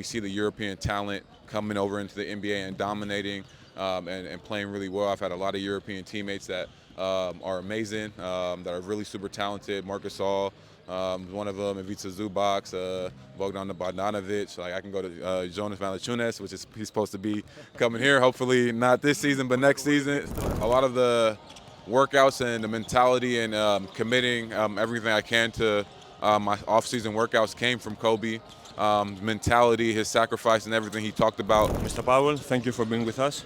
we see the European talent coming over into the NBA and dominating and playing really well. I've had a lot of European teammates that are amazing, that are really super talented. Marcus All, one of them, Ivica Zubac, Bogdan Bogdanovic. Like I can go to Jonas Valanciunas, which is he's supposed to be coming here. Hopefully not this season, but next season. A lot of the workouts and the mentality and committing everything I can to my off-season workouts came from Kobe. Mentality, his sacrifice, and everything he talked about. Mr. Powell, thank you for being with us.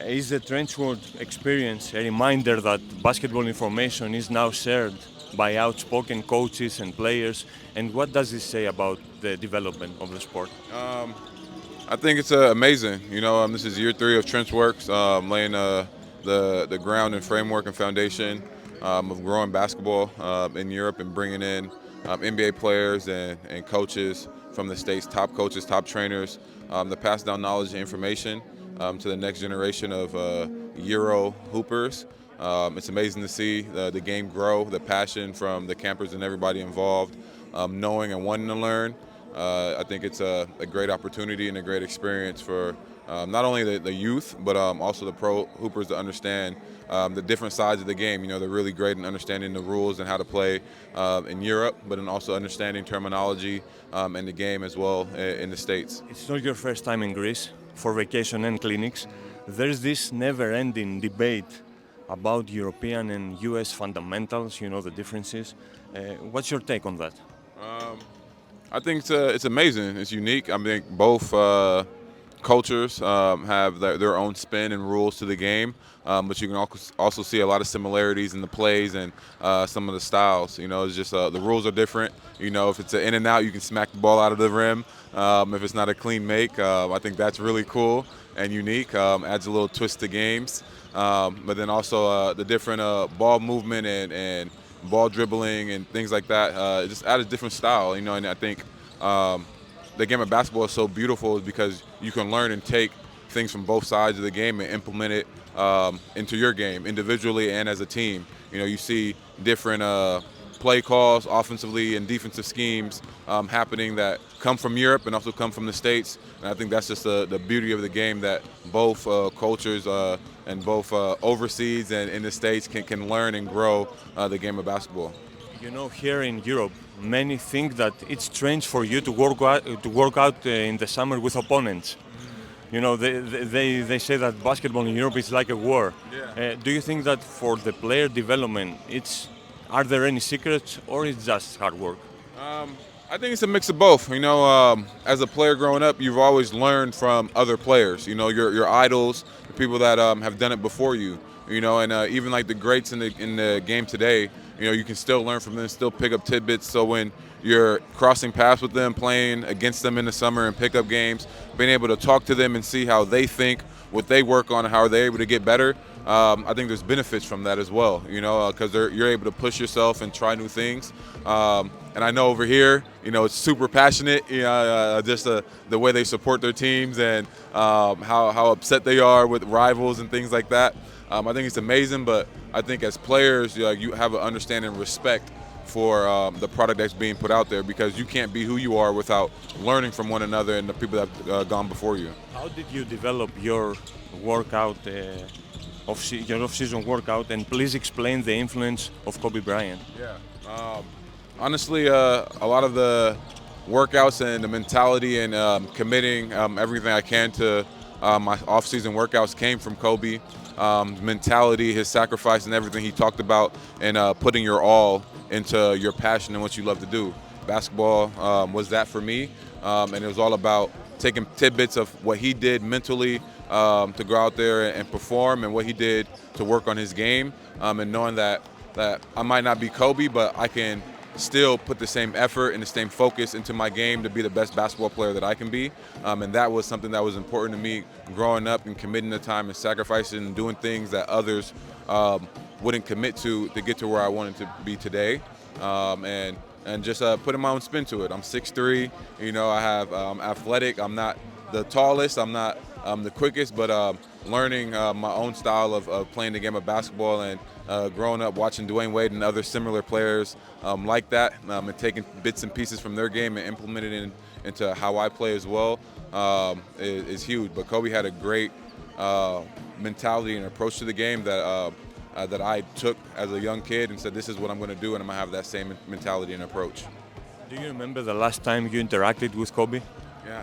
Is the TrenchWork experience a reminder that basketball information is now shared by outspoken coaches and players? And what does this say about the development of the sport? I think it's amazing. This is year 3 of TrenchWorks, laying the ground and framework and foundation of growing basketball in Europe and bringing in NBA players and coaches from the States, top coaches, top trainers, to pass down knowledge and information to the next generation of Eurohoopers. It's amazing to see the game grow, the passion from the campers and everybody involved, knowing and wanting to learn. I think it's a great opportunity and a great experience for not only the youth, but also the pro hoopers to understand the different sides of the game. They're really great in understanding the rules and how to play in Europe, but in also understanding terminology in the game as well in the States. It's not your first time in Greece for vacation and clinics. There's this never-ending debate about European and US fundamentals, the differences. What's your take on that? I think it's amazing. It's unique. I think both cultures have their own spin and rules to the game, but you can also see a lot of similarities in the plays and some of the styles. It's just the rules are different. If it's an in and out, you can smack the ball out of the rim. If it's not a clean make, I think that's really cool and unique. Adds a little twist to games. But then also the different ball movement and ball dribbling and things like that. It just adds a different style, and I think the game of basketball is so beautiful because you can learn and take things from both sides of the game and implement it into your game individually and as a team. You see different play calls offensively and defensive schemes happening that come from Europe and also come from the States. And I think that's just the beauty of the game, that both cultures and both overseas and in the States can learn and grow the game of basketball. Here in Europe, many think that it's strange for you to work out in the summer with opponents. They say that basketball in Europe is like a war. Yeah. Do you think that for the player development, are there any secrets, or it's just hard work? I think it's a mix of both. As a player growing up, you've always learned from other players. Your idols, the people that have done it before you. And even like the greats in the game today, you can still learn from them, still pick up tidbits. So when you're crossing paths with them, playing against them in the summer and pickup games, being able to talk to them and see how they think, what they work on, and how they're able to get better. I think there's benefits from that as well, because you're able to push yourself and try new things. And I know over here, it's super passionate, just the way they support their teams and how upset they are with rivals and things like that. I think it's amazing, but I think as players, you have an understanding and respect for the product that's being put out there, because you can't be who you are without learning from one another and the people that have gone before you. How did you develop your workout, your off-season workout, and please explain the influence of Kobe Bryant? Yeah. Honestly, a lot of the workouts and the mentality and committing everything I can to my off-season workouts came from Kobe. Mentality, his sacrifice, and everything he talked about, and putting your all into your passion and what you love to do. Basketball was that for me, and it was all about taking tidbits of what he did mentally to go out there and perform, and what he did to work on his game, and knowing that I might not be Kobe, but I can still put the same effort and the same focus into my game to be the best basketball player that I can be. And that was something that was important to me growing up, and committing the time and sacrificing and doing things that others wouldn't commit to get to where I wanted to be today. And just putting my own spin to it. I'm 6'3", I'm athletic. I'm not the tallest, I'm not the quickest, but learning my own style of playing the game of basketball, and growing up watching Dwayne Wade and other similar players like that, and taking bits and pieces from their game and implementing it into how I play as well is huge. But Kobe had a great mentality and approach to the game that I took as a young kid and said, this is what I'm going to do, and I'm going to have that same mentality and approach. Do you remember the last time you interacted with Kobe? Yeah,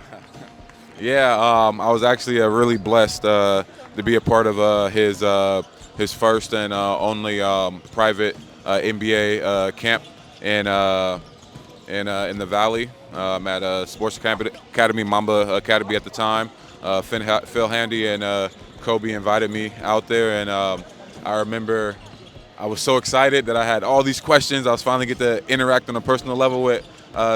yeah. I was actually really blessed to be a part of his first and only private NBA camp in the Valley at Sports Academy, Mamba Academy at the time. Phil Handy and Kobe invited me out there, and I remember I was so excited that I had all these questions. I was finally get to interact on a personal level with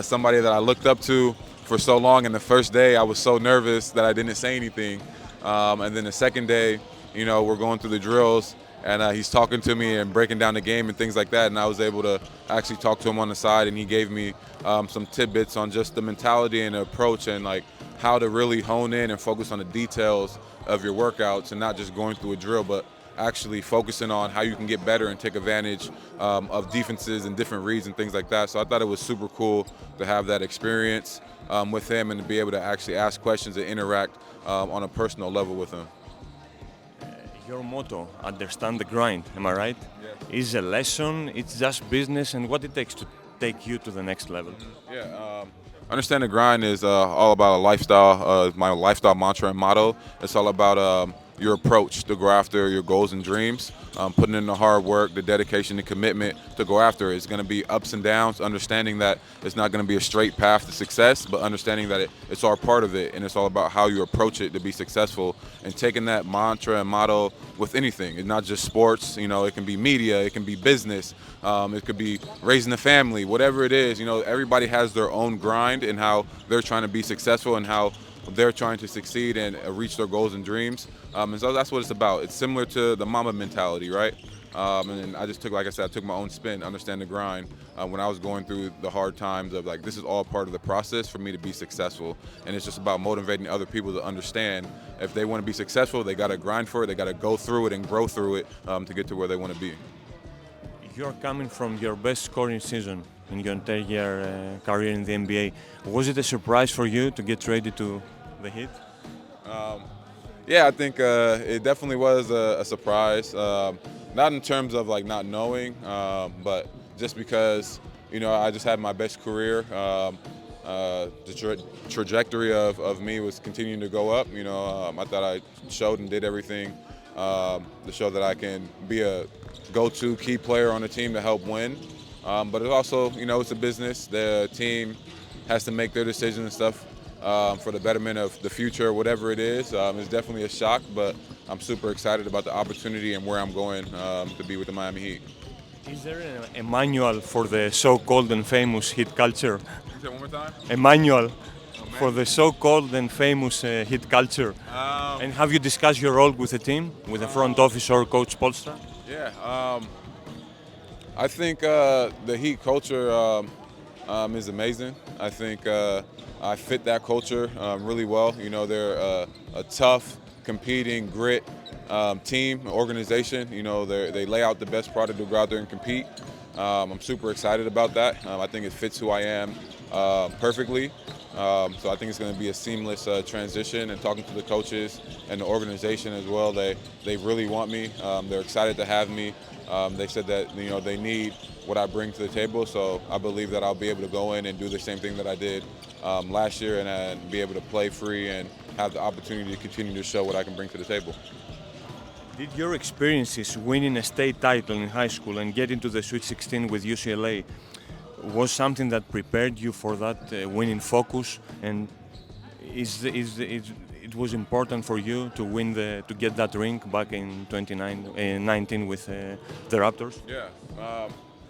somebody that I looked up to for so long. And the first day, I was so nervous that I didn't say anything. And then the second day, you know, we're going through the drills, and he's talking to me and breaking down the game and things like that. And I was able to actually talk to him on the side, and he gave me some tidbits on just the mentality and the approach and like how to really hone in and focus on the details of your workouts and not just going through a drill, but actually focusing on how you can get better and take advantage of defenses and different reads and things like that. So I thought it was super cool to have that experience with him and to be able to actually ask questions and interact on a personal level with him. Your motto, understand the grind, am I right? Yeah. Is a lesson, it's just business, and what it takes to take you to the next level. Yeah, understand the grind is all about a lifestyle, my lifestyle mantra and motto. It's all about your approach to go after your goals and dreams, putting in the hard work, the dedication, the commitment to go after it. It's going to be ups and downs, understanding that it's not going to be a straight path to success, but understanding that it's all part of it, and it's all about how you approach it to be successful, and taking that mantra and motto with anything. It's not just sports, you know, it can be media, it can be business, it could be raising a family, whatever it is. You know, everybody has their own grind and how they're trying to be successful and how they're trying to succeed and reach their goals and dreams. And so that's what it's about. It's similar to the Mamba mentality, right? And I just took, like I said, I took my own spin, understand the grind, when I was going through the hard times of like, this is all part of the process for me to be successful. And it's just about motivating other people to understand if they want to be successful, they got to grind for it, they got to go through it and grow through it to get to where they want to be. You're coming from your best scoring season in your entire career in the NBA. Was it a surprise for you to get traded to the Heat? Yeah, I think it definitely was a surprise. Not in terms of like not knowing, but just because, you know, I just had my best career. The trajectory of me was continuing to go up. You know, I thought I showed and did everything to show that I can be a go-to key player on the team to help win. But it's also, you know, it's a business. The team has to make their decisions and stuff for the betterment of the future, whatever it is. It's definitely a shock, but I'm super excited about the opportunity and where I'm going to be with the Miami Heat. Is there a manual for the so-called and famous Heat culture? Say it one more time? A manual for the so-called and famous Heat culture. And have you discussed your role with the team, with the front office or Coach Polstra? Yeah, I think the Heat culture is amazing. I think I fit that culture really well. You know, they're a tough, competing, grit team, organization. You know, they lay out the best product to go out there and compete. I'm super excited about that. I think it fits who I am perfectly. So I think it's going to be a seamless transition, and talking to the coaches and the organization as well. They really want me. They're excited to have me. They said that, you know, they need what I bring to the table, so I believe that I'll be able to go in and do the same thing that I did last year and be able to play free and have the opportunity to continue to show what I can bring to the table. Did your experiences winning a state title in high school and getting to the Sweet 16 with UCLA was something that prepared you for that winning focus, and it was important for you to win to get that ring back in 2019 with the Raptors? Yeah,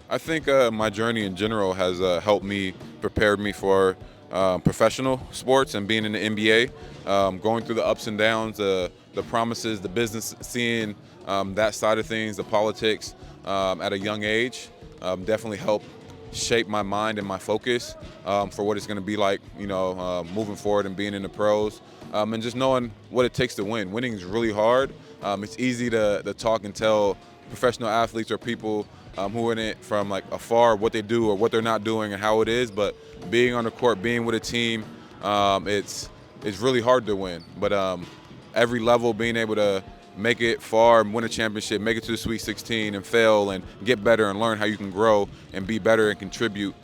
I think my journey in general has helped me, prepared me for professional sports and being in the NBA, going through the ups and downs, the promises, the business, seeing that side of things, the politics at a young age, definitely helped shape my mind and my focus for what it's going to be like, you know, moving forward and being in the pros, and just knowing what it takes to win. Winning is really hard. It's easy to talk and tell professional athletes or people who are in it from like afar what they do or what they're not doing and how it is, but being on the court, being with a team, it's really hard to win. But every level, being able to make it far and win a championship, make it to the Sweet 16 and fail and get better and learn how you can grow and be better and contribute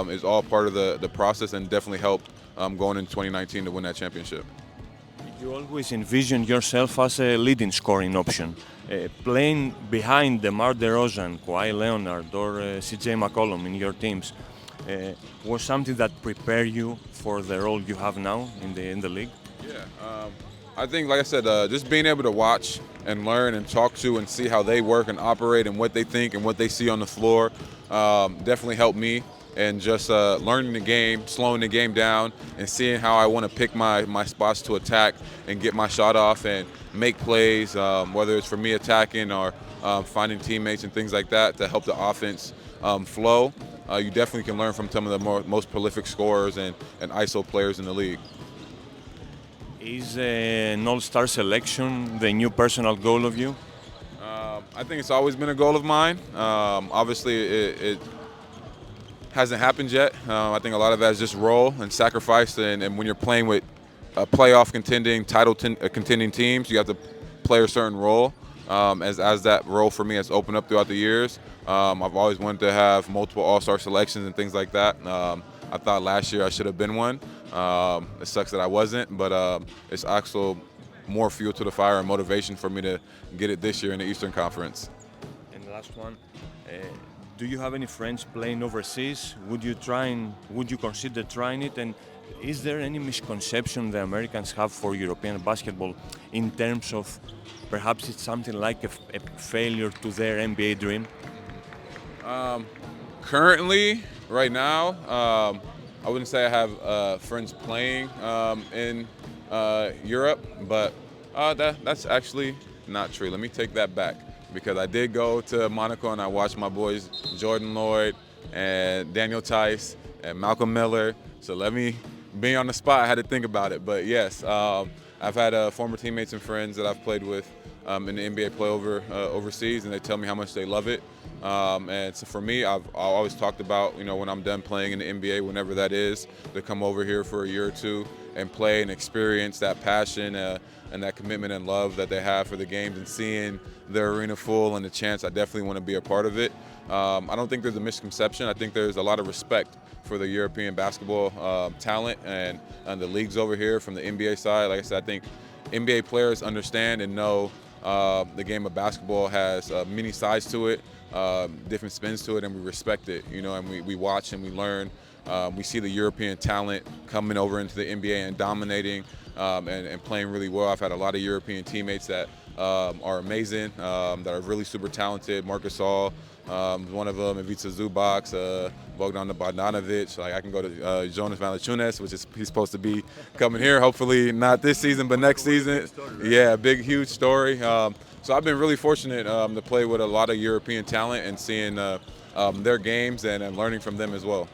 is all part of the process, and definitely helped going into 2019 to win that championship. You always envision yourself as a leading scoring option. Playing behind DeMar, DeRozan, Kawhi Leonard, or CJ McCollum in your teams was something that prepared you for the role you have now in the league? Yeah, I think, like I said, just being able to watch and learn and talk to and see how they work and operate and what they think and what they see on the floor definitely helped me. And just learning the game, slowing the game down, and seeing how I want to pick my spots to attack and get my shot off and make plays, whether it's for me attacking or finding teammates and things like that to help the offense flow. You definitely can learn from some of the most prolific scorers and ISO players in the league. Is an all-star selection the new personal goal of you? I think it's always been a goal of mine. Obviously, it hasn't happened yet. I think a lot of that is just role and sacrifice, and when you're playing with playoff contending teams, you have to play a certain role. As that role for me has opened up throughout the years, I've always wanted to have multiple all-star selections and things like that. I thought last year I should have been one. It sucks that I wasn't, but it's actually more fuel to the fire and motivation for me to get it this year in the Eastern Conference. And the last one. Do you have any friends playing overseas? Would you consider trying it? And is there any misconception the Americans have for European basketball in terms of perhaps it's something like a failure to their NBA dream? Currently, right now, I wouldn't say I have friends playing in Europe, but that's actually not true. Let me take that back, because I did go to Monaco and I watched my boys Jordan Lloyd and Daniel Tice and Malcolm Miller. So let me be on the spot. I had to think about it. But yes, I've had former teammates and friends that I've played with in the NBA play overseas, and they tell me how much they love it. And so for me, I've always talked about, when I'm done playing in the NBA, whenever that is, to come over here for a year or two and play and experience that passion and that commitment and love that they have for the games, and seeing their arena full and the chance, I definitely want to be a part of it. I don't think there's a misconception. I think there's a lot of respect for the European basketball talent and the leagues over here from the NBA side. Like I said, I think NBA players understand and know the game of basketball has many sides to it, different spins to it, and we respect it, and we watch and we learn. We see the European talent coming over into the NBA and dominating and playing really well. I've had a lot of European teammates that are amazing, that are really super talented. Marcus All, one of them, Ivica Zubac, Bogdan Bogdanovic. Like, I can go to Jonas Valanciunas, he's supposed to be coming here. Hopefully not this season, but next season. Yeah, big, huge story. So I've been really fortunate to play with a lot of European talent and seeing their games and learning from them as well.